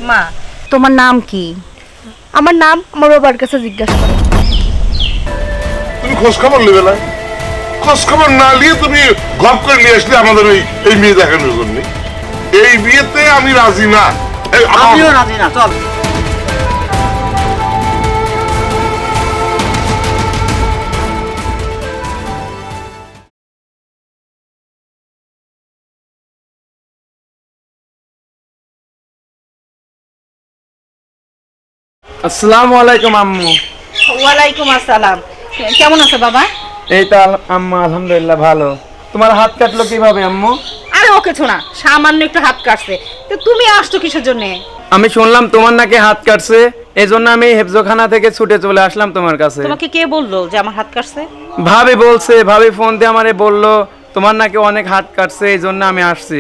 মা, তোমার নাম কি? আমার নাম আমার বাবার কাছে জিজ্ঞাসা করো। তুমি খোঁজ খবর নেবে না? খোঁজ খবর না নিয়ে তুমি গপ করে নিয়ে আসলে আমাদের এই মেয়ে দেখানোর জন্য। এই বিয়েতে আমি রাজি না। আমিও রাজি না। চল। আসসালামু আলাইকুম আম্মু। ওয়ালাইকুম আসসালাম। কেমন আছো বাবা? এই তো আম্মু আলহামদুলিল্লাহ ভালো। তোমার হাত কাটলো কিভাবে আম্মু? আরে ও কিছু না, সামান্য একটু হাত কাটছে। তো তুমি আসছো কিসের জন্য? আমি শুনলাম তোমার নাকি হাত কাটছে, এই জন্য আমি হেফজোখানা থেকে ছুটে চলে আসলাম তোমার কাছে। তোমাকে কে বললো যে আমার হাত কাটছে? ভাবি বলছে, ভাবি ফোন দিয়ে আমারে বললো তোমার নাকি অনেক হাত কাটছে, এই জন্য আমি আসছি।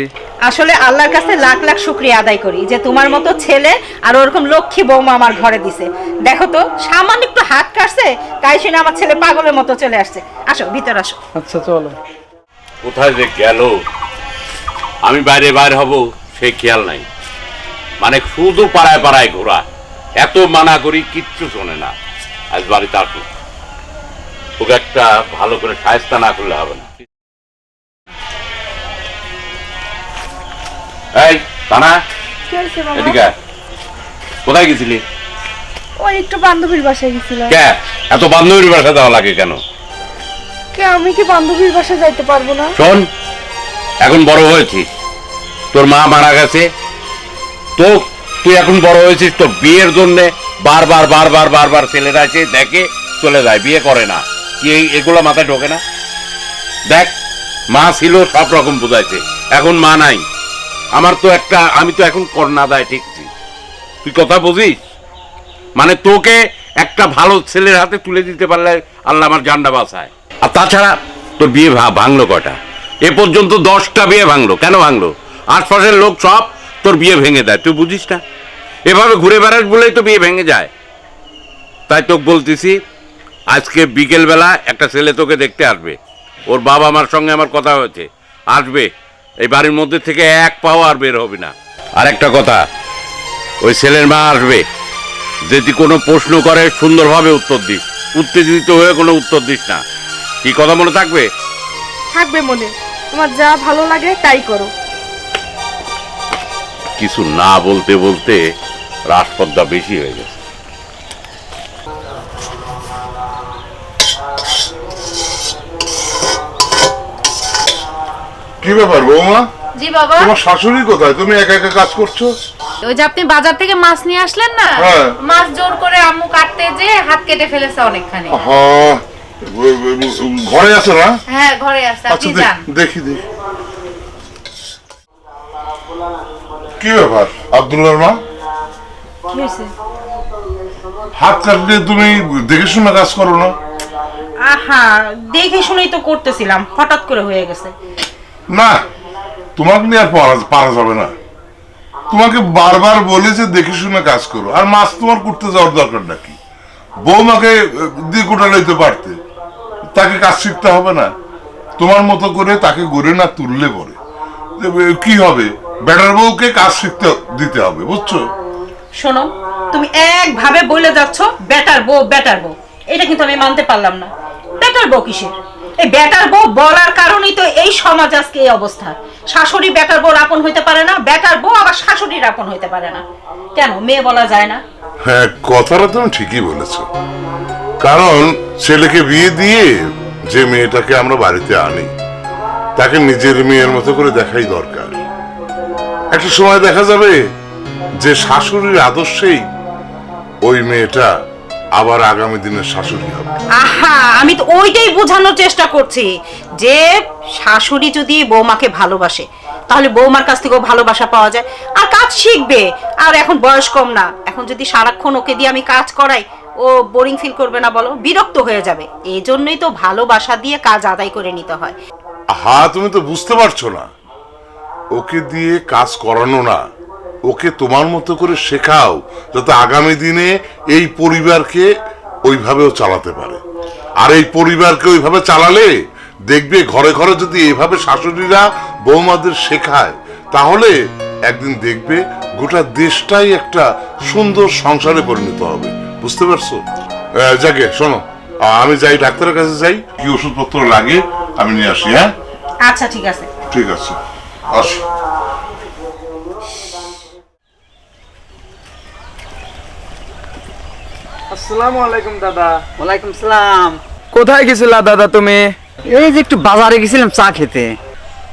আসলে আল্লাহর কাছে লাখ লাখ শুকরিয়া আদায় করি যে তোমার মতো ছেলে আর ওরকম লক্ষ্মী বৌমা আমার ঘরে দিছে। দেখো তো, সামান্য একটু হাত কাটছে, তাই শুনে আমার ছেলে পাগলের মতো চলে আসছে। আসো ভিতর আসো। আচ্ছা চলো। কোথায় যে গেল, আমি বাইরে বাইর হব সেই খেয়াল নাই। মানে শুধু পাড়ায় পাড়ায় ঘোরা, এত মানা করি কিচ্ছু শোনে না। আজ বাড়িতে আসুক, ওকে একটা ভালো করে সায়স্তা না করলে হবে না। এই তানা, কি হয়েছে বাবা? এদিকে আয়। কোথায় গেছিলি? ওই একটু বান্ধবীর বাসায় গেছিলাম। কে এত বান্ধবীর বাসা দেওয়া লাগে কেন? কে, আমি কি বান্ধবীর বাসায় যাইতে পারবো না? শোন, এখন বড় হয়েছিস, তোর মা মারা গেছে, তো তুই এখন বড় হয়েছিস, তোর বিয়ের জন্য বারবার বারবার বারবার ছেলেরা এসে দেখে চলে যায়, বিয়ে করে না। কি এগুলো মাথায় ঢোকে না? দেখ, মা ছিল সব রকম বোঝাইছে, এখন মা নাই। আমার তো একটা, আমি তো এখন কর্ণা দায় ঠিকছি, তুই কথা বুঝিস? মানে তোকে একটা ভালো ছেলের হাতে তুলে দিতে পারলে আল্লাহ আমার জানটা বাঁচায়। আর তাছাড়া তোর বিয়ে ভাঙলো কটা? এ পর্যন্ত 10টা বিয়ে ভাঙলো। কেন ভাঙলো? আশপাশের লোক সব তোর বিয়ে ভেঙে দেয়, তুই বুঝিস না? এভাবে ঘুরে বেড়াস বলেই তো বিয়ে ভেঙে যায়। তাই তোকে বলতেছি, আজকে বিকেলবেলা একটা ছেলে তোকে দেখতে আসবে, ওর বাবা মার সঙ্গে আমার কথা হয়েছে, আসবে। এই বাড়ির মধ্যে থেকে এক পাও আর বের হবে না। আর একটা কথা, ওই ছেলের মা আসবে, যদি কোনো প্রশ্ন করে সুন্দরভাবে উত্তর দিস, উত্তেজিত হয়ে কোনো উত্তর দিস না। কি কথা মনে থাকবে? থাকবে মনে। তোমার যা ভালো লাগে তাই করো। কিছু না বলতে বলতে রাজপদ্মা বেশি হয়ে গেছে। কি ব্যাপার বৌমা? জি বাবা। তোমার শাশুড়ি কোথায়? তুমি একা একা কাজ করছো? ওই যে আপনি বাজার থেকে মাছ নিয়ে আসলেন না, হ্যাঁ। মাছ জোর করে আম্মু কাটতে যে হাত কেটে ফেলেছে অনেকখানি। হ্যাঁ, ঘরে আছে না? হ্যাঁ ঘরে আছে, আচ্ছা আপনি যান। দেখি দেখি। কি ব্যাপার আব্দুল্লাহর মা? কি হয়েছে? হাত কাটলে তুমি দেখে শুনে কাজ করো না? আহা, দেখে শুনেই তো করতেছিলাম, হঠাৎ করে হয়ে গেছে। না, তোমাকে নিয়ে আর পারা যাবে না। তোমাকে বারবার বলে যে দেখে শুনে কাজ করো। আর মাছ তোমার করতে যাওয়ার দরকার নাকি? বৌমাকে দিয়ে কোটা লইতে পারতে, তাকে কাজ শিখতে হবে না? তোমার মতো করে তাকে গড়ে না তুললে পরে কি হবে? বেটার বউকে কাজ শিখতে দিতে হবে, বুঝছো? শোনো, তুমি একভাবে বলে যাচ্ছ বেটার বউ বেটার বউ, এটা কিন্তু আমি মানতে পারলাম না। বেটার বউ কিসের? এই বেটার বউ বলার কারণেই তো এই সমাজ আজকে এই অবস্থা। শাশুড়ি বেটার বউর আপন হইতে পারে না, বেটার বউ আবার শাশুড়ির আপন হইতে পারে না। কেন মেয়ে বলা যায় না? হ্যাঁ, কথাটা তুমি ঠিকই বলেছো। কারণ ছেলেকে বিয়ে দিয়ে যে মেয়েটাকে আমরা বাড়িতে আনি, তাকে নিজের মেয়ের মতো করে দেখাই দরকার। একটা সময় দেখা যাবে যে শাশুড়ির আদর্শেই ওই মেয়েটা আবার আগামী দিনের শাশুড়ি হবে। আহা, আমি তো ওইটাই বোঝানোর চেষ্টা করছি যে শাশুড়ি যদি বৌমাকে ভালোবাসে, তাহলে বৌমার কাছ থেকেও ভালোবাসা পাওয়া যায়, আর কাজ শিখবে। আর এখন বয়স কম না, এখন যদি সারাক্ষণ ওকে দিয়ে আমি কাজ করাই, ও বোরিং ফিল করবে না বলো? বিরক্ত হয়ে যাবে। এই জন্যই তো ভালোবাসা দিয়ে কাজ আদায় করে নিতে হয়। হ্যাঁ, তুমি তো বুঝতে পারছো না। ওকে দিয়ে কাজ করানো না, ওকে তোমার মতো করে শেখাও, যাতে আগামী দিনে এই পরিবারকে ওইভাবেও চালাতে পারে। আর এই পরিবারকে ওইভাবে চালালে দেখবে ঘরে ঘরে যদি এইভাবে শাশুড়িরা বৌমাদের শেখায়, তাহলে একদিন দেখবে গোটা দেশটাই একটা সুন্দর সংসারে পরিণত হবে, বুঝতে পারছো? যাকে শোনো, আমি যাই ডাক্তারের কাছে যাই, কি ওষুধপত্র লাগে আমি নিয়ে আসি। হ্যাঁ আচ্ছা ঠিক আছে। ঠিক আছে, আসি। আসসালামু আলাইকুম দাদা। ওয়ালাইকুম সালাম। কোথায় গেছিলা দাদা তুমি? এই যে একটু বাজারে গেছিলাম চা খেতে।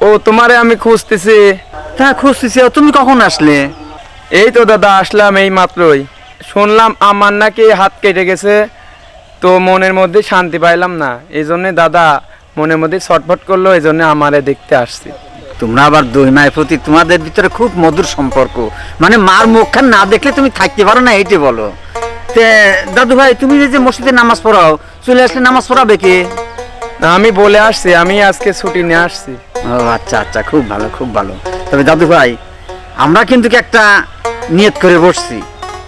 ও, তোমারে আমি খুঁজতেছি। তা খুঁজতেছি, তুমি কখন আসলে? এই তো দাদা আসলাম এই মাত্রই। শুনলাম আমার নাকি হাত কেটে গেছে, তো মনের মধ্যে শান্তি পাইলাম না, এই জন্যে দাদা মনের মধ্যে ছটফট করলো, এই জন্য আমারে দেখতে আসছি। তোমরা আবার দুই মায়ের প্রতি তোমাদের ভিতরে খুব মধুর সম্পর্ক, মানে মার মুখখান না দেখলে তুমি থাকতে পারো না, এইটি বলো। তে দাদু ভাই, তুমি যে মসজিদে নামাজ পড়াও, চলে আসলে নামাজ পড়াবে কে? আমি বলে আসছি, আমি আজকে ছুটি নিয়ে আসছি। ও আচ্ছা আচ্ছা, খুব ভালো খুব ভালো। তবে দাদু ভাই, আমরা কিন্তু একটা নিয়ত করে বসছি,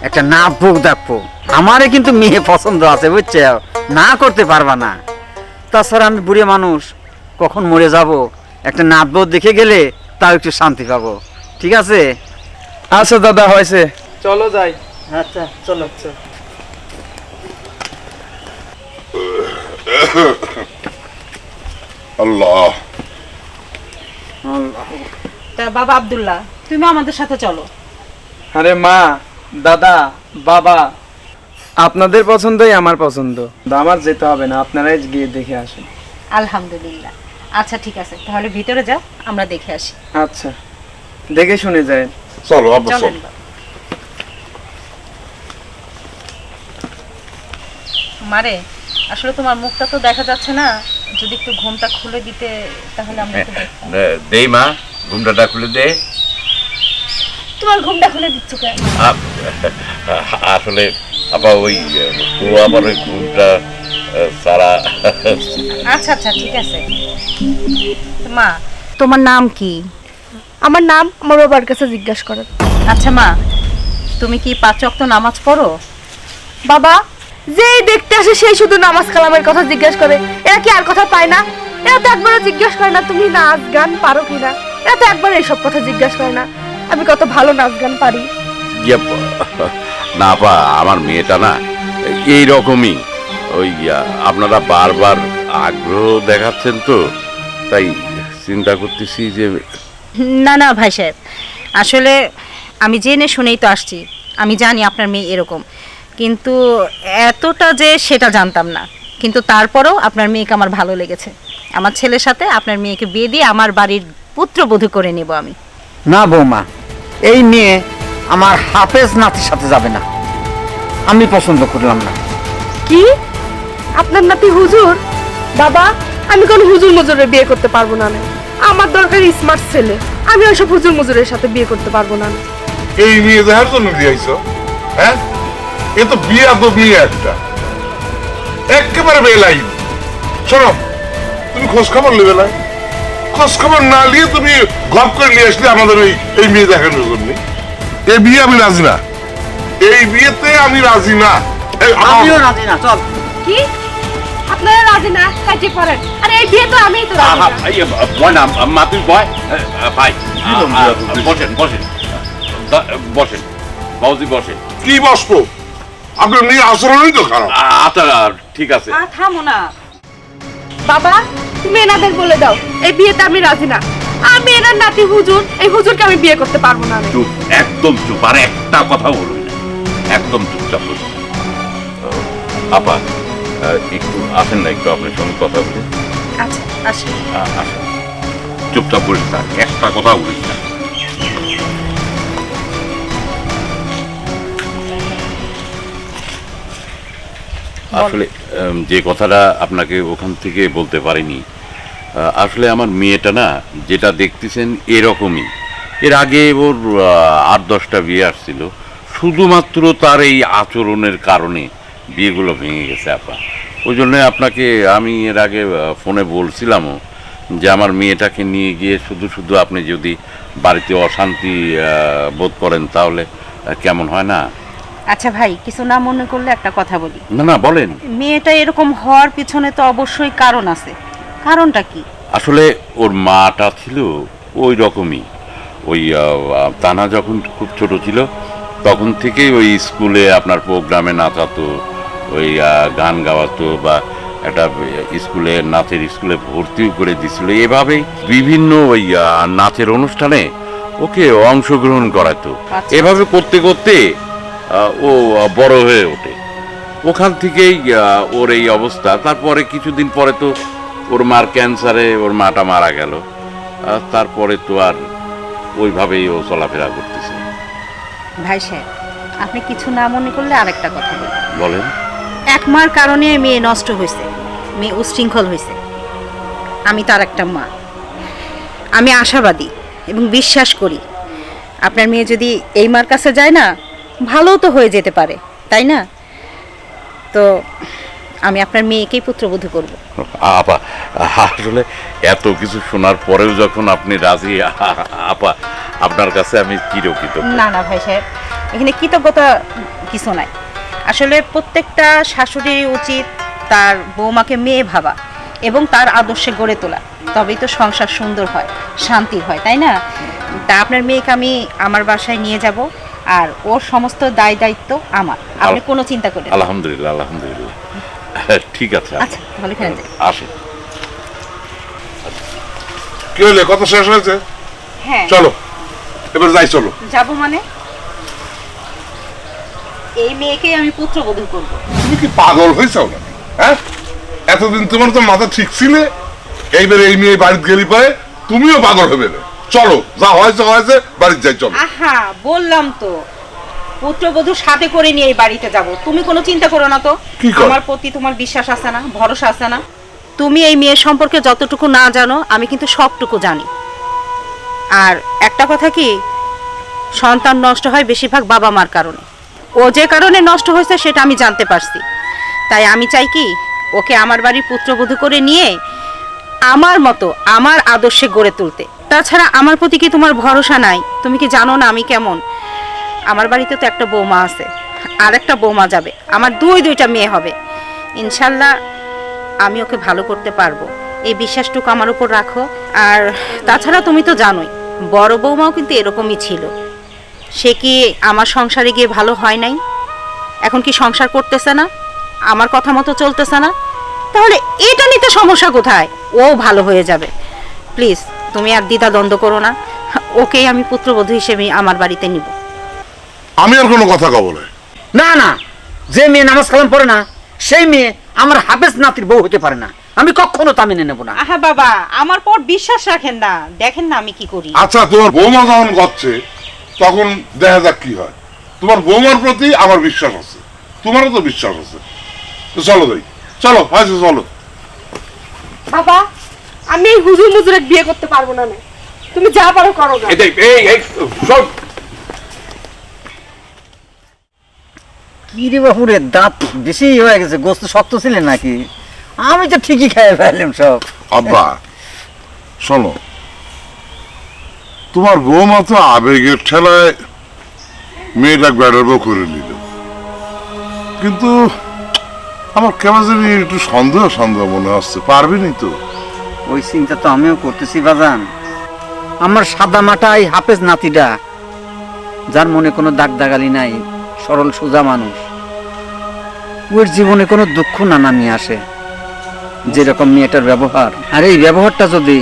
একটা নাপবো দেখবো। আমারে কিন্তু মেয়ে পছন্দ আছে, বুঝছে, না করতে পারবা না। তাছাড়া আমি বুড়ি মানুষ, কখন মরে যাব, একটা নাপবো দেখে গেলে তাও একটু শান্তি পাবো। ঠিক আছে? আচ্ছা দাদা, হয়েছে, চলো যাই। আচ্ছা চলো। আল্লাহ, তা বাবা আব্দুল্লাহ, তুমি আমাদের সাথে চলো। আরে মা, দাদা, বাবা, আপনাদের পছন্দই আমার পছন্দ, আমার যেতে হবে না, আপনারাই গিয়ে দেখে আসেন। আলহামদুলিল্লাহ। আচ্ছা ঠিক আছে, তাহলে ভিতরে যাও, আমরা দেখে আসি। আচ্ছা, দেখে শুনে যায়। চলো আব্বা, চলেন চলো। বাবা। মারে, আসলে তোমার মুখটা তো দেখা যাচ্ছে না, যদি একটু ঘুমটা খুলে দিতে তাহলে আমরা একটু দেখতাম। দেই মা, ঘুমটাটা খুলে দে। তোমার ঘুমটা খুলে দিচ্ছ কেন? আসলে আপা ওই তো আবার ওই ঘুমটা সারা। আচ্ছা আচ্ছা ঠিক আছে। মা, তোমার নাম কি? আমার নাম আমার বাবার কাছে জিজ্ঞাসা করেন। আচ্ছা মা, তুমি কি 5 ওয়াক্ত নামাজ পড়ো? বাবা, যেই দেখতে আসে সেই শুধু নামাজ কালামের কথা জিজ্ঞাসা করে, এরা কি আর কথা পায় না? এরা তো একবারও জিজ্ঞাসা করে না তুমি নাচ গান পারো কিনা, এরা তো একবার এইসব কথা জিজ্ঞাসা করে না আমি কত ভালো নাচ গান পারি। না আপা, আমার মেয়েটা না এই রকমই, ওই আপনারা বারবার আগ্রহ দেখাচ্ছেন তো, তাই চিন্তা করতেছি যে। না না ভাই সাহেব, আসলে আমি জেনে শুনেই তো আসছি। আমি জানি আপনার মেয়ে এরকম, কিন্তু এতটা যে সেটা জানতাম না। কিন্তু তারপরেও আপনার মেয়েকে আমার ভালো লেগেছে। আমার ছেলের সাথে আপনার মেয়েকে বিয়ে দিয়ে আমার বাড়ির পুত্রবধূ করে নেব আমি। না বৌমা, এই মেয়ে আমার হাফেজ নাতির সাথে যাবে না, আমি পছন্দ করলাম না। কি? আপনার নাতি হুজুর? বাবা, আমি কোন হুজুর মুজুরের বিয়ে করতে পারবো না। আমার দরকার স্মার্ট ছেলে, আমি ওইসব হুজুর মুজুরের সাথে বিয়ে করতে পারবো না। এই মেয়ে দেখার জন্য দিয়েছ? হ্যাঁ, এ তো বিয়ে আদব মেয়ে একটা, একেবারে বেলাই। শোনো, তুমি খোঁজ খবর নেবে না, খোঁজ খবর না নিয়ে তুমি গপ করে নিয়ে আসলে আমাদের এই মেয়ে দেখানোর জন্য। এই বিয়ে আমি রাজি না, এই বিয়েতে আমি রাজি না। আমিও রাজি না, চল। কি? আপনারা রাজি না? কাজে করেন। আরে এই বিয়ে তো আমিই তো রাজি না। মা তুই বয় ভাই, বসেন বসেন বসেন, বাউজি বসেন। কি বসবো? আপনার মেয়ে আচরণই তো খারাপ। আচ্ছা ঠিক আছে। থামো না বাবা, তুমি এনাদের বলে দাও এই বিয়েতে আমি রাজি না। আমি এনার নাতি হুজুর, এই হুজুরকে আমি বিয়ে করতে পারবো না। চুপ, একদম চুপ, আর একটা কথা বলবি না, একদম চুপচাপ বসে। আপা একটু আসেন না, একটু আপনার সঙ্গে কথা বলি। আচ্ছা আসি। আসেন, চুপচাপ বসে থাক, একটা কথা বলিস না। আসলে যে কথাটা আপনাকে ওখান থেকে বলতে পারিনি, আসলে আমার মেয়েটা না যেটা দেখতেছেন এরকমই। এর আগে ওর 8-10টা বিয়ে আসছিল, শুধুমাত্র তার এই আচরণের কারণে বিয়েগুলো ভেঙে গেছে আপা। ওই জন্য আপনাকে আমি এর আগে ফোনে বলছিলামও যে আমার মেয়েটাকে নিয়ে গিয়ে শুধু শুধু আপনি যদি বাড়িতে অশান্তি বোধ করেন তাহলে কেমন হয় না। আচ্ছা ভাই, কিছু না মনে করলে একটা কথা বলি। না না, বলেন। মেয়েটা এরকম হওয়ার পিছনে তো অবশ্যই কারণ আছে। কারণটা কি? আসলে ওর মাটা ছিল ওই রকমই, ও ওই তানা যখন খুব ছোট ছিল তখন থেকেই ওই স্কুলে আপনার প্রোগ্রামে নাচাতো, ওই গান গাওয়াতো, বা একটা স্কুলে নাচের স্কুলে ভর্তিও করে দিছিল। এভাবেই বিভিন্ন ওই নাচের অনুষ্ঠানে ওকে অংশগ্রহণ করাতো। আচ্ছা। এভাবে করতে করতে ও বড় হয়ে ওঠে। ওখান থেকেই ওর এই অবস্থা। তারপরে কিছুদিন পরে তো ওর মার ক্যান্সারে ওর মাটা মারা গেল। তারপরে তো আর ওইভাবেই ও চলাফেরা করতেছে। ভাই সাহেব, আপনি কিছু না মনে করলে আরেকটা কথা বলি। বলেন। এক মার কারণে মেয়ে নষ্ট হয়েছে, মেয়ে উশৃঙ্খল হয়েছে। আমি তার একটা মা, আমি আশাবাদী এবং বিশ্বাস করি আপনার মেয়ে যদি এই মার কাছে যায় না, ভালো তো হয়ে যেতে পারে, তাই না? তো আমি আপনার মেয়েকেই পুত্রবধূ করব। আপা, আসলে এত কিছু শোনার পরেও যখন আপনি রাজি, আপা আপনার কাছে আমি চিরকৃতজ্ঞ। না না ভাই সাহেব, এখানে কৃতজ্ঞতা কিছু নাই। আসলে প্রত্যেকটা শাশুড়ির উচিত তার বৌমাকে মেয়ে ভাবা এবং তার আদর্শে গড়ে তোলা, তবেই তো সংসার সুন্দর হয়, শান্তির হয়, তাই না? তা আপনার মেয়েকে আমি আমার বাসায় নিয়ে যাব, আর ওর সমস্ত দায় দায়িত্ব আমার, আপনি কোনো চিন্তা করেন না। আলহামদুলিল্লাহ, আলহামদুলিল্লাহ। ঠিক আছে, আচ্ছা তাহলে এখানে যাই। আসেন। কি হলে কথা শেষ হয়েছে? হ্যাঁ চলো এবার যাই, চলো। যাব মানে এই মেয়েকেই আমি পুত্রবধূ করব। তুমি কি পাগল হয়েছাও নাকি? হ্যাঁ, এতদিন তোমার তো মাথা ঠিক ছিলে, এইবার এই মেয়ে বাড়িতে গেলি পরে তুমিও পাগল হবে না। চলো, যা হয়েছে হয়েছে, বাড়িতে যাই, চলো। আহা, বললাম তো পুত্রবধূ সাথে করে নিয়ে এই বাড়িতে যাব। তুমি কোনো চিন্তা করো না তো। কি কর? আমার প্রতি তোমার বিশ্বাস আছে না, ভরসা আছে না? তুমি এই মেয়ের সম্পর্কে যতটুকু না জানো, আমি কিন্তু সবটুকু জানি। আর একটা কথা কি, সন্তান নষ্ট হয় বেশিরভাগ বাবা মার কারণে। ও যে কারণে নষ্ট হয়েছে সেটা আমি জানতে পারছি। তাই আমি চাই কি, ওকে আমার বাড়ির পুত্রবধূ করে নিয়ে আমার মতো আমার আদর্শে গড়ে তুলতে। তাছাড়া আমার প্রতি কি তোমার ভরসা নাই? তুমি কি জানো না আমি কেমন? আমার বাড়িতে তো একটা বৌমা আছে, আর একটা বৌমা যাবে, আমার দুইটা মেয়ে হবে। ইনশাল্লাহ আমি ওকে ভালো করতে পারবো, এই বিশ্বাসটুকু আমার উপর রাখো। আর তাছাড়া তুমি তো জানোই বড় বৌমাও কিন্তু এরকমই ছিল। সে কি আমার সংসারে গিয়ে ভালো হয় নাই? এখন কি সংসার করতেছে না? আমার কথা মতো চলতেছে না? তাহলে এটা নিতে সমস্যা কোথায়? ও ভালো হয়ে যাবে। প্লিজ তুমি আর দ্বিধা দ্বন্দ্ব করো না, ওকেই আমি পুত্রবধূ হিসেবে আমার বাড়িতে নিব। আমি আর কোনো কথা কব না। না না, যে মেয়ে নামাজ কালাম পড়ে না সেই মেয়ে আমার হাফেজ নাতির বউ হতে পারে না। আমি কখনো তা মেনে নেব না। আহা বাবা, আমার পর বিশ্বাস রাখেন না, দেখেন না আমি কি করি। আচ্ছা, তোমার বৌমা যখন করছে তখন দেখা যাক কি হয়। তোমার বৌমার প্রতি আমার বিশ্বাস আছে, তোমারও তো বিশ্বাস আছে। তো চলো যাই, চলো হয়েছে, চলো। বাবা, আমি এই হুজুর মুজুরে বিয়ে করতে পারবো না। তুমি যা পারো করো না। কি রে বাপুরে, দাঁত বেশি হয়ে গেছে, গোস্ত শক্ত ছিলেন নাকি? আমি তো ঠিকই খাই ফেললাম সব। আব্বা শোনো, তোমার বৌমা তো আবেগের ঠেলায় মেয়েটা বেড়ার বউ করে নিল, কিন্তু আমার কেমন জানি একটু সন্দেহ সন্দেহ মনে হচ্ছে। পারবেনি তো? ওই চিন্তা তো আমিও করতেছি বাজান। আমার সাদা মাটাই হাফেজ নাতিটা, যার মনে কোনো দাগ দাগালি নাই, সরল সোজা মানুষ, ওর জীবনে কোনো দুঃখ না নামিয়ে আসে। যেরকম মেয়েটার ব্যবহার, আর এই ব্যবহারটা যদি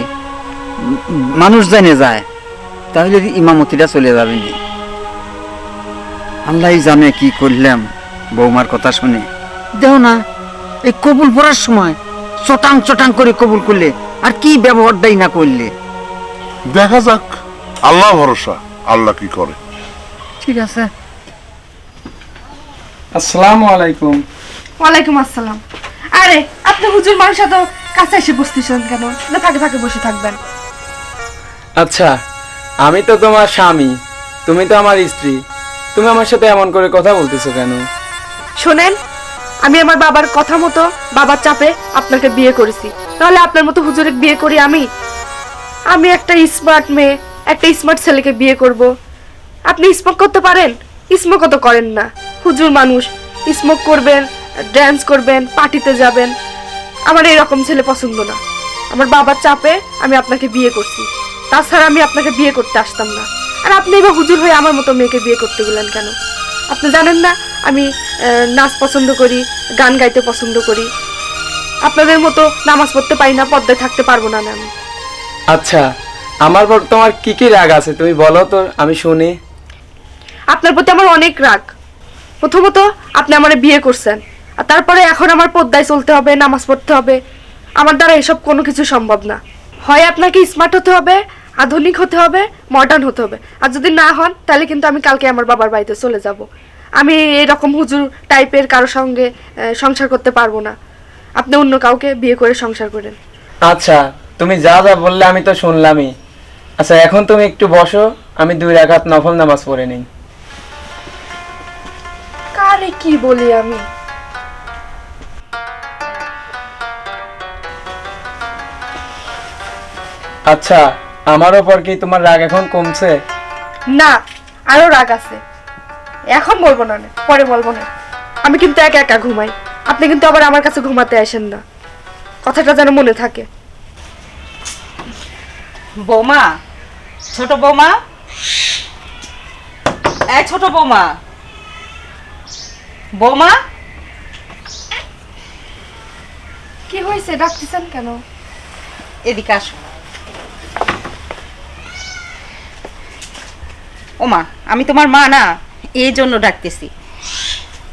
মানুষ জেনে যায় তাহলে ইমামতিটা চলে যাবে নি। আল্লাহ জানে কি করলাম বৌমার কথা শুনে। দেখো না, এই কবুল পড়ার সময় চটাং চটাং করে কবুল করলে, আর কি ব্যবহারটাই না করলে। দেখা যাক, আল্লাহ ভরসা, আল্লাহ কি করে। ঠিক আছে। আসসালামু আলাইকুম। ওয়ালাইকুম আসসালাম। আরে আপনি হুজুর মানুষ তো কাছে এসে বসতেছেন কেন? না ফাঁকে ফাঁকে বসে থাকবেন? আচ্ছা, আমি তো তোমার স্বামী, তুমি তো আমার স্ত্রী, তুমি আমার সাথে এমন করে কথা বলতেছো কেন? শোনেন, আমি আমার বাবার কথা মতো, বাবার চাপে আপনাকে বিয়ে করেছি। তাহলে আপনার মতো হুজুরে বিয়ে করি আমি? আমি একটা স্মার্ট মেয়ে, একটা স্মার্ট ছেলেকে বিয়ে করব। আপনি স্মোক করতে পারেন? স্মোকও তো করেন না। হুজুর মানুষ, স্মোক করবেন, ড্যান্স করবেন, পার্টিতে যাবেন। আমার এরকম ছেলে পছন্দ না। আমার বাবার চাপে আমি আপনাকে বিয়ে করছি। তাছাড়া আমি আপনাকে বিয়ে করতে আসতাম না। আর আপনি এবার হুজুর হয়ে আমার মতো মেয়েকে বিয়ে করতে গেলেন কেন? আপনি জানেন না আমি নাচ পছন্দ করি, গান গাইতে পছন্দ করি। আপনাদের মতো নামাজ পড়তে পারি না, পর্দায় থাকতে পারবো না আমি। আচ্ছা, আমার পর তোমার কি কি রাগ আছে তুমি বলো তো, আমি শুনি। আপনার প্রতি আমার অনেক রাগ। প্রথমত আপনি আমার বিয়ে করছেন, আর তারপরে এখন আমার পর্দায় চলতে হবে, নামাজ পড়তে হবে। আমার দ্বারা এসব কোনো কিছু সম্ভব না। হয় আপনাকে স্মার্ট হতে হবে, আধুনিক হতে হবে, মডার্ন হতে হবে। আর যদি না হন তাহলে কিন্তু আমি কালকে আমার বাবার বাড়িতে চলে যাব। আমি এরকম হুজুর টাইপের কারোর সঙ্গে সংসার করতে পারবো না। আপনি অন্য কাউকে বিয়ে করে সংসার করেন। আচ্ছা, তুমি যা যা বললে আমি তো শুনলামই। আচ্ছা, এখন তুমি একটু বসো, আমি 2 রাকাত নফল নামাজ পড়ে নিই। কারে কি বলি আমি? আচ্ছা, আমার ওপর কি তোমার রাগ এখন কমছে? না, আরো রাগ আছে। এখন বলবো না, পরে বলবো না। আমি কিন্তু একা একা ঘুমাই, আপনি কিন্তু আবার আমার কাছে ঘুমাতে আসেন না। কথাটা যেন মনে থাকে। বৌমা, ছোট বৌমা, এই ছোট বৌমা, বৌমা, কি হয়েছে, ডাকতেছেন কেন? এদিকে আসো। ওমা, আমি তোমার মা না, এই জন্য ডাকতেছি।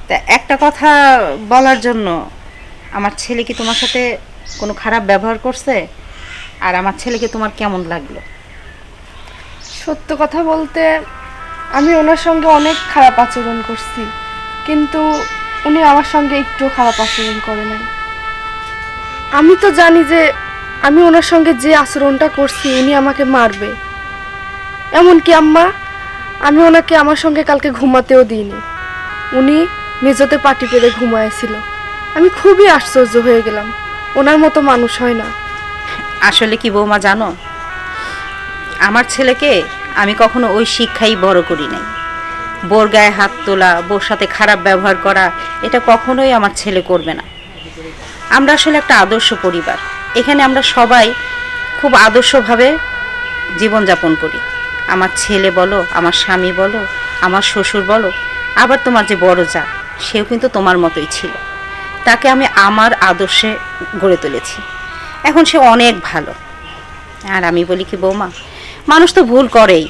তা একটা কথা বলার জন্য, আমার ছেলে কি তোমার সাথে কোনো খারাপ ব্যবহার করছে? আর আমার ছেলেকে তোমার কেমন লাগলো? সত্য কথা বলতে আমি ওনার সঙ্গে অনেক খারাপ আচরণ করছি, কিন্তু উনি আমার সঙ্গে একটু খারাপ আচরণ করে নাই। আমি তো জানি যে আমি ওনার সঙ্গে যে আচরণটা করছি উনি আমাকে মারবে। এমনকি আম্মা, আমি ওনাকে আমার সঙ্গে কালকে ঘুমাতেও দিইনি। উনি মেঝেতে পাটি পেরে ঘুমায়েছিল। আমি খুবই আশ্চর্য হয়ে গেলাম, ওনার মতো মানুষ হয় না। আসলে কি বৌমা জানো, আমার ছেলেকে আমি কখনো ওই শিক্ষাই বড় করি নাই। বোর গায়ে হাত তোলা, বোর সাথে খারাপ ব্যবহার করা, এটা কখনোই আমার ছেলে করবে না। আমরা আসলে একটা আদর্শ পরিবার। এখানে আমরা সবাই খুব আদর্শভাবে জীবনযাপন করি। আমার ছেলে বলো, আমার স্বামী বলো, আমার শ্বশুর বলো, আবার তোমার যে বড় যা, সেও কিন্তু তোমার মতোই ছিল। তাকে আমি আমার আদর্শে গড়ে তুলেছি। এখন সে অনেক ভালো। আর আমি বলি কি বৌমা, মানুষ তো ভুল করেই।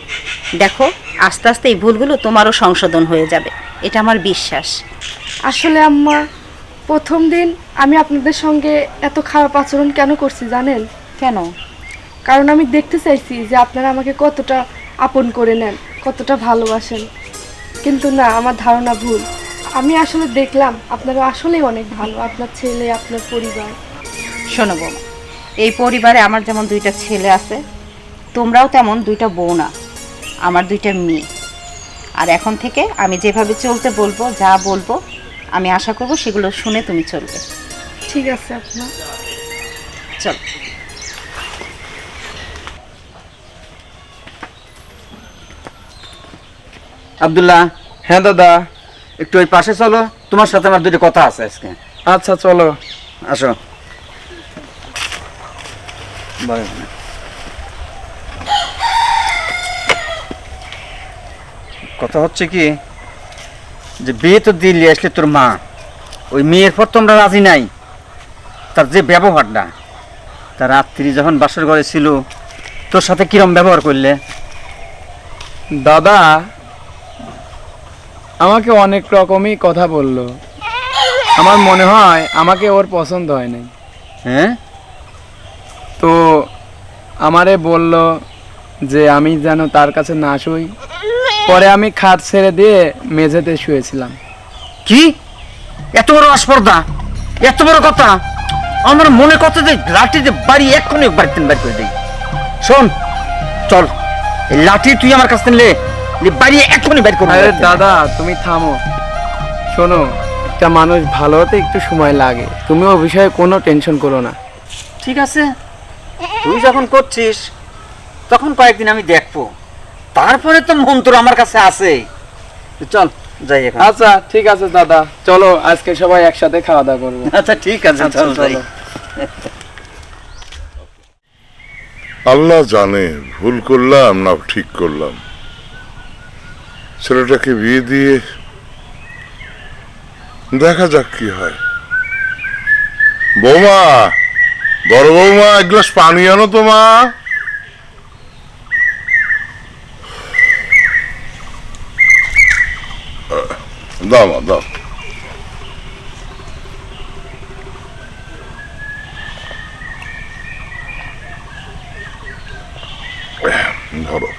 দেখো, আস্তে আস্তে এই ভুলগুলো তোমারও সংশোধন হয়ে যাবে, এটা আমার বিশ্বাস। আসলে আম্মা, প্রথম দিন আমি আপনাদের সঙ্গে এত খারাপ আচরণ কেন করছি জানেন? কেন? কারণ আমি দেখতে চাইছি যে আপনারা আমাকে কতটা আপন করে নেন, কতটা ভালোবাসেন। কিন্তু না, আমার ধারণা ভুল। আমি আসলে দেখলাম আপনারা আসলেই অনেক ভালো, আপনার ছেলে, আপনার পরিবার। শোনো বৌমা, এই পরিবারে আমার যেমন 2টা ছেলে আছে, তোমরাও তেমন 2টা বউ না, আমার 2টা মেয়ে। আর এখন থেকে আমি যেভাবে চলতে বলবো, যা বলবো, আমি আশা করব সেগুলো শুনে তুমি চলবে। ঠিক আছে আপনার। চল। আব্দুল্লাহ, হ্যাঁ দাদা। একটু ওই পাশে চলো, তোমার সাথে আমার 2টা কথা আছে আজকে। আচ্ছা, চলো। আসো। কথা হচ্ছে কি, যে বিয়ে তো দিল্লি আসলে তোর মা, ওই মেয়ের পর তোমরা রাজি নাই। তার যে ব্যবহারটা, তার রাত্রি যখন বাসর ঘরে ছিল তোর সাথে কিরম ব্যবহার করলে? দাদা আমাকে অনেক রকমই কথা বললো। আমার মনে হয় আমাকে ওর পছন্দ হয় নাই। হ্যাঁ, তো আমারে বলল যে আমি যেন তার কাছে না শুই। পরে আমি খাট ছেড়ে দিয়ে মেঝেতে শুয়েছিলাম। কি এত বড় অস্পর্ধা, এত বড় কথা! আমার মনে কত যে লাঠিতে বাড়ি এক্ষুনি বাড়িতে বাড়ি করে দিই। শোন, চল, এই লাঠি তুই আমার কাছ থেকে নিলে বাড়ি এক্ষুনি বাড়ি করে। আরে দাদা, তুমি থামো। শোনো, একটা মানুষ ভালো হতে একটু সময় লাগে, তুমি ও বিষয়ে কোনো টেনশন করো না। ঠিক আছে, তুই যখন করছিস তখন কয়েকদিন আমি দেখবো, তারপরে তো মন্ত্র আমার কাছে আছে। চল যাই এখন। আচ্ছা ঠিক আছে দাদা, চলো আজকে সবাই একসাথে খাওয়া দাওয়া করবো। আচ্ছা ঠিক আছে, আচ্ছা, চল যাই। চলো। আল্লাহ জানে ভুল করলাম না ঠিক করলাম। ছেলেটাকে বিয়ে দিয়ে দেখা যাক কি হয়। বৌমা, বড় বৌমা, এক গ্লাস পানি আনো তো মা। দাও মা, দাও। ধরো।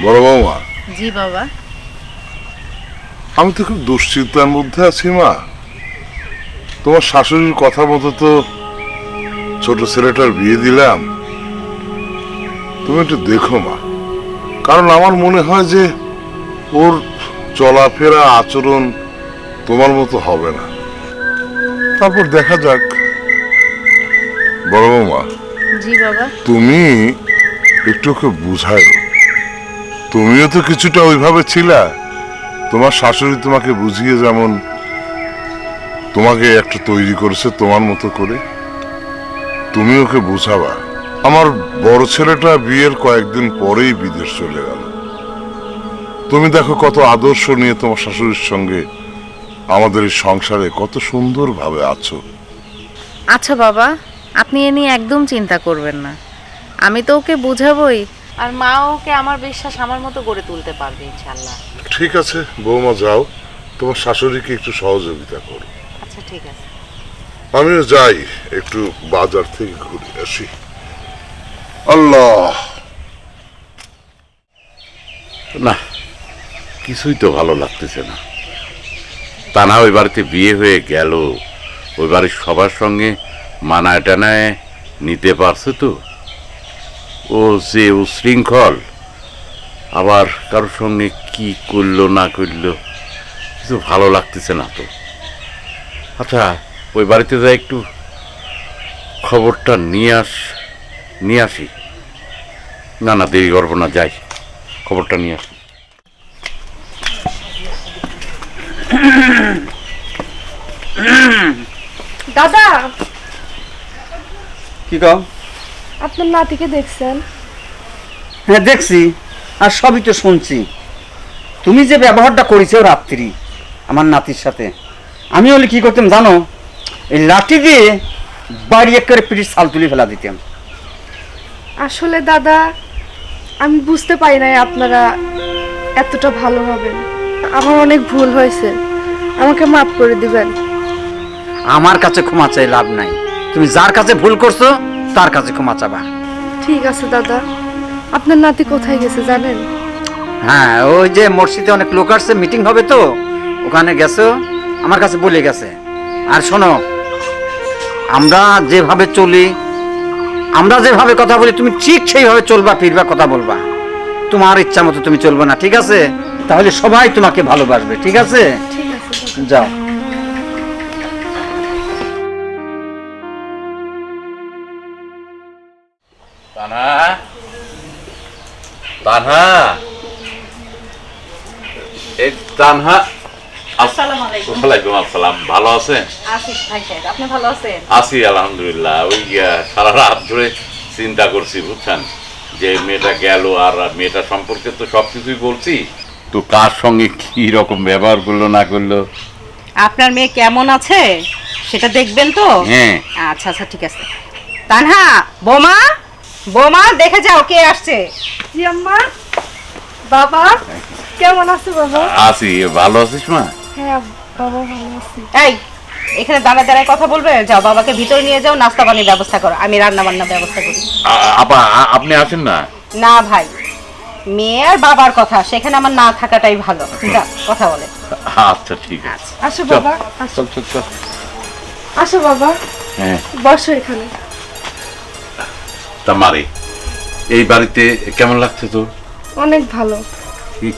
বড় বৌমা, জি বাবা। আমি তো খুব দুশ্চিন্তার মধ্যে আছি মা। তোমার শাশুড়ির কথা মতো তো ছোট ছেলেটার বিয়ে দিলাম। তুমি একটু দেখো মা, কারণ আমার মনে হয় যে ওর চলাফেরা আচরণ তোমার মতো হবে না। তারপর দেখা যাক। বড় বৌমা, জি বাবা। তুমি একটু ওকে বুঝাও। তুমিও তো কিছুটা ওইভাবে ছিলা। তোমার শাশুড়ি তোমাকে বুঝিয়ে যেমন তোমাকে একটা তৈরি করেছে তোমার মতো করে, তুমি ওকে বুঝাবা। আমার বড় ছেলেটা বিয়ের কয়েকদিন পরেই বিদেশ চলে গেল। তুমি দেখো কত আদর্শ নিয়ে তোমার শাশুড়ির সঙ্গে আমাদের এই সংসারে কত সুন্দরভাবে আছো। আচ্ছা বাবা, আপনি এ নিয়ে একদম চিন্তা করবেন না। আমি তো ওকে বুঝাবই, আর মা ওকে আমার বিশ্বাস আমার মতো গড়ে তুলতে পারবে ইনশাআল্লাহ। ঠিক আছে বৌমা, যাও তোমার শাশুড়িকে একটু সহযোগিতা করো। আচ্ছা ঠিক আছে। আমিও যাই, একটু বাজার থেকে ঘুরে আসি। আল্লাহ, না, কিছুই তো ভালো লাগতেছে না। তা না ওই বাড়িতে বিয়ে হয়ে গেল, ওই বাড়ির সবার সঙ্গে মানায় টানায় নিতে পারছে তো। ও যে উশৃঙ্খল, আবার কারোর সঙ্গে কি করলো না করলো কিছু ভালো লাগতেছে না তো। আচ্ছা, ওই বাড়িতে যাই একটু খবরটা নিয়ে আসি। না না, দেরি করবো না, যাই খবরটা নিয়ে আসি। দাদা, কি কও? আপনার নাতিকে দেখছেন? হ্যাঁ দেখছি, আর সবই তো শুনছি। তুমি যে ব্যবহারটা করেছো রাত্রি আমার নাতির সাথে, আমি হলে কি করতাম জানো? এই লাঠি দিয়ে বাড়ি এক করে পিঠির ছাল তুলে ফেলা দিতাম। আসলে দাদা, আমি বুঝতে পারি নাই আপনারা এতটা ভালো হবেন। আমার অনেক ভুল হয়েছে, আমাকে মাফ করে দিবেন। আমার কাছে ক্ষমা চাই লাভ নাই। তুমি যার কাছে ভুল করছো তার কাছে ক্ষমা চাবা। ঠিক আছে দাদা। আপনার নাতি কোথায় গেছে জানেন? হ্যাঁ, ওই যে মসজিদে অনেক লোক আসছে, মিটিং হবে তো, ওখানে গেছো, আমার কাছে বলে গেছে। আর শোনো, আমরা যেভাবে চলি, আমরা যেভাবে কথা বলি, তুমি ঠিক সেইভাবে চলবা, ফিরবা, কথা বলবা। তোমার ইচ্ছা মতো তুমি চলবে না, ঠিক আছে? তাহলে সবাই তোমাকে ভালোবাসবে, ঠিক আছে? ঠিক আছে দাদা। যাও। তানহা, তানহা, এই তানহা। আসসালামু আলাইকুম। ওয়ালাইকুম আসসালাম। ভালো আছেন? আসিফ ভাই সাহেব, আপনি ভালো আছেন? আছি আলহামদুলিল্লাহ। ওই সারা রাত ধরে চিন্তা করছি বুঝছেন, যে মেয়েটা গেল, আর মেয়েটা সম্পর্কে তো সবকিছুই বলছি, তো কার সঙ্গে কি রকম ব্যবহার করলো না করলো। আপনার মেয়ে কেমন আছে সেটা দেখবেন তো? হ্যাঁ। আচ্ছা আচ্ছা ঠিক আছে। তানহা, বোমা, বোমা, দেখে যাও কে আসছে। জি আম্মা। বাবা কেমন আছে বাবা? আছি। ভালো আছিস মা? হ্যাঁ বাবা, ভালো আছি। এই, এখানে দাঁড়ায় দাঁড়ায় কথা বলবে? যাও বাবাকে ভিতরে নিয়ে যাও, নাস্তা পানির ব্যবস্থা করো, আমি রান্না বান্নার ব্যবস্থা করি। আপা, আপনি আসেন না? না ভাই, মেয়ে আর বাবার কথা, সেখানে আমার না থাকাটাই ভালো। যা, কথা বলে। আচ্ছা ঠিক আছে। আসো চল, বাবা, আসো। চল চল চল। আসো বাবা, হ্যাঁ। বসো এখানে। তা মারে, এই বাড়িতে কেমন লাগছে তো? অনেক ভালো।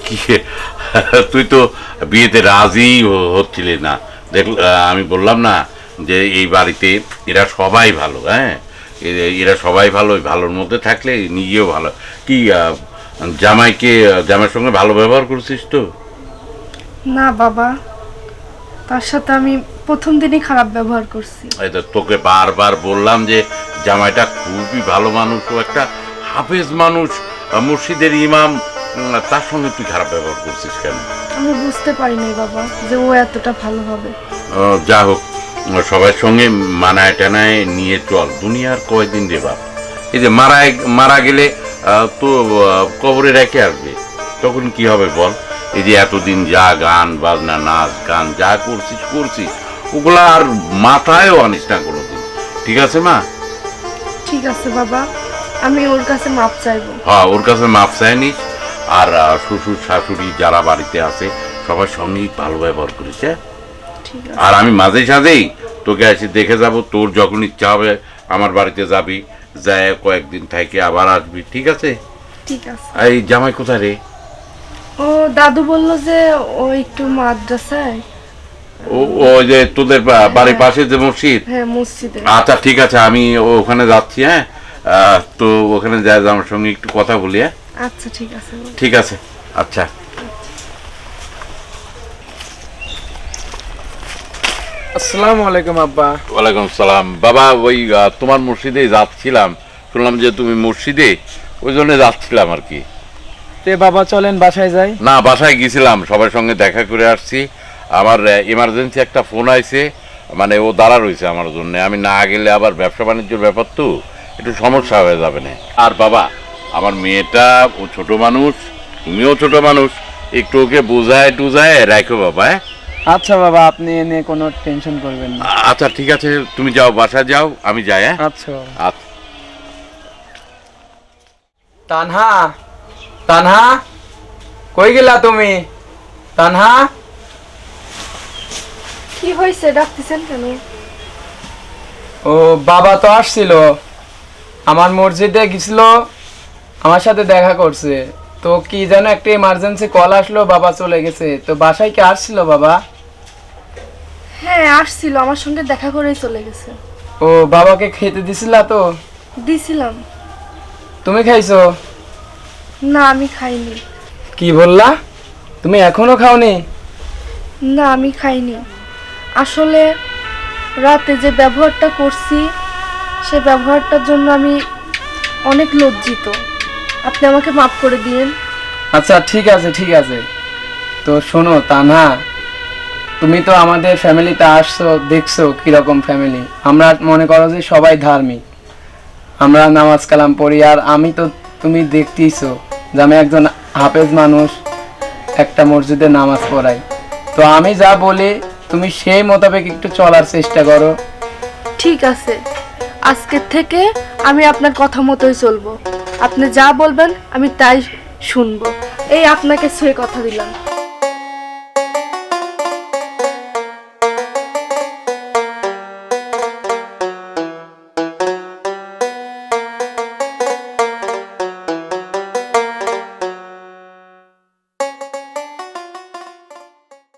কি তুই তো বিয়েতে রাজি হচ্ছিলি না, দেখ আমি বললাম না যে এই বাড়িতে এরা সবাই ভালো। হ্যাঁ, এরা সবাই ভালো, ওই ভালোর মধ্যে থাকলে নিজেও ভালো। কি জামাইয়ের সঙ্গে ভালো ব্যবহার করছিস তো? না বাবা, তার সাথে আমি প্রথম দিনই খারাপ ব্যবহার করছি। এই তো তোকে বারবার বললাম যে জামাইটা খুবই ভালো মানুষ, ও একটা হাফেজ মানুষ, মসজিদের ইমাম, তার সঙ্গে তুই খারাপ ব্যবহার করছিস কেন? আমি বুঝতে পারিনি বাবা যে ও এতটা ভালো হবে। যা হোক, সবার সঙ্গে মানায় টানায় নিয়ে চল, দুনিয়ার কয়দিন রে বাপ। এই যে মারা গেলে তো কবরে রেখে আসবে, তখন কি হবে বল? এই যে এতদিন যা গান বাজনা নাচ গান যা করছিস ওগুলা আর মাথায়ও আনিস না কোনোদিন, ঠিক আছে মা? ঠিক আছে বাবা, আমি ওর কাছে মাপ চাইবো। হ্যাঁ, ওর কাছে মাপ চাই নিস। আর শ্বশুর শাশুড়ি যারা বাড়িতে আছে সবার সঙ্গেই ভালো ব্যবহার করিস, হ্যাঁ? ঠিক আছে। আর আমি মাঝে সাঝেই তোকে এসে দেখে যাব, তোর যখন ইচ্ছা হবে আমার বাড়িতে যাবি, যায় কয়েকদিন থেকে আবার আসবি, ঠিক আছে? ঠিক আছে। এই জামাই কোথায় রে? ও দাদু বললো যে ও একটু মাদ্রাসায়। ওই যে তোদের বাড়ির পাশে যে মসজিদ? হ্যাঁ, মসজিদে। আচ্ছা ঠিক আছে, আমি ওখানে যাচ্ছি, হ্যাঁ? তো ওখানে যাই, আমার সঙ্গে একটু কথা বলি, হ্যাঁ? আচ্ছা ঠিক আছে। ঠিক আছে, আচ্ছা। আসসালামু আলাইকুম আব্বা। ওয়ালাইকুম সালাম। বাবা, ওই তোমার মসজিদে যাচ্ছিলাম, শুনলাম যে তুমি মসজিদে, ওই জন্য যাচ্ছিলাম আর কি। তে বাবা চলেন বাসায় যাই। না, বাসায় গেছিলাম, সবার সঙ্গে দেখা করে আসছি। আমার ইমার্জেন্সি একটা ফোন আইছে, মানে ও দাঁড়া রয়েছে আমার জন্য, আমি না গেলে আবার ব্যবসা বাণিজ্যের ব্যাপার তো একটু সমস্যা হয়ে যাবে না। আর বাবা, আমার মেয়েটা ও ছোট মানুষ, তুমিও ছোট মানুষ, একটু ওকে বোঝায় টুজায় রাখো বাবা, হ্যাঁ? আচ্ছা বাবা, আপনি এনে কোনো টেনশন করবেন না। আচ্ছা ঠিক আছে, তুমি যাও, বাসায় যাও, আমি যাই, হ্যাঁ? আচ্ছা বাবা। আচ্ছা। তানহা, তানহা, কই গেলা তুমি? তানহা, কি হয়েছে, ডাকতেছেন কেন? ও বাবা তো আসছিল, আমার মসজিদে গেছিল, আমার সাথে দেখা করছে, তো কি যেন একটা ইমার্জেন্সি কল আসলো, বাবা চলে গেছে। তো বাসায় কি আসছিল বাবা? হ্যাঁ আসছিল, আমার সঙ্গে দেখা করেই চলে গেছে। ও বাবাকে খেতে দিছিলা? তো দিছিলাম। তুমি খাইছো? না আমি খাইনি। কি বললা, তুমি এখনো খাওনি? না আমি খাইনি, আসলে রাতে যে ব্যবহারটা করছি সে ব্যবহারটার জন্য আমি অনেক লজ্জিত, আপনি আমাকে মাফ করে দিন। আচ্ছা ঠিক আছে ঠিক আছে। তো শোনো তানহা, তুমি তো আমাদের ফ্যামিলিতে আসছো, দেখছো কিরকম ফ্যামিলি আমরা, মনে করো যে সবাই ধার্মিক, আমরা নামাজ কালাম পড়ি। আর আমি তো, তুমি দেখতেইছো যে আমি একজন হাফেজ মানুষ, একটা মসজিদে নামাজ পড়াই। তো আমি যা বলি তুমি সেই মোতাবেক একটু চলার চেষ্টা করো। ঠিক আছে, আজকের থেকে আমি আপনার কথা মতোই চলবো, আপনি যা বলবেন আমি তাই শুনবো, এই আপনাকে ছুঁয়ে কথা দিলাম।